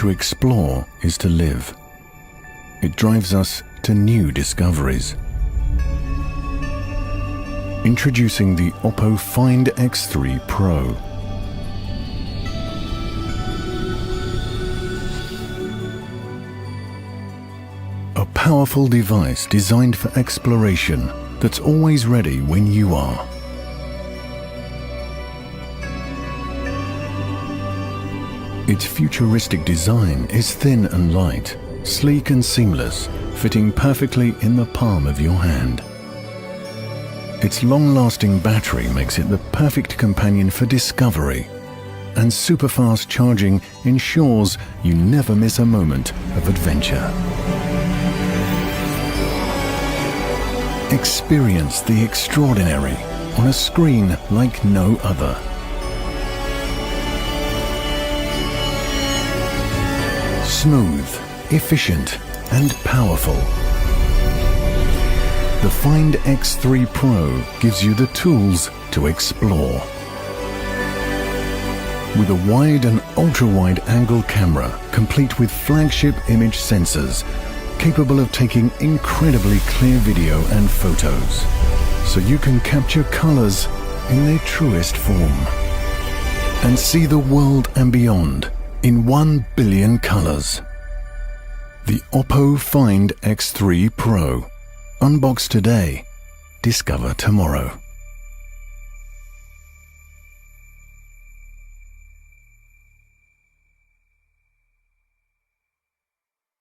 To explore is to live. It drives us to new discoveries. Introducing the OPPO Find X3 Pro. A powerful device designed for exploration that's always ready when you are. Its futuristic design is thin and light, sleek and seamless, fitting perfectly in the palm of your hand. Its long-lasting battery makes it the perfect companion for discovery, and super-fast charging ensures you never miss a moment of adventure. Experience the extraordinary on a screen like no other. Smooth, efficient, and powerful. The Find X3 Pro gives you the tools to explore. With a wide and ultra-wide angle camera, complete with flagship image sensors, capable of taking incredibly clear video and photos, so you can capture colors in their truest form and see the world and beyond in 1 billion colors. The OPPO Find X3 Pro. Unbox today, discover tomorrow.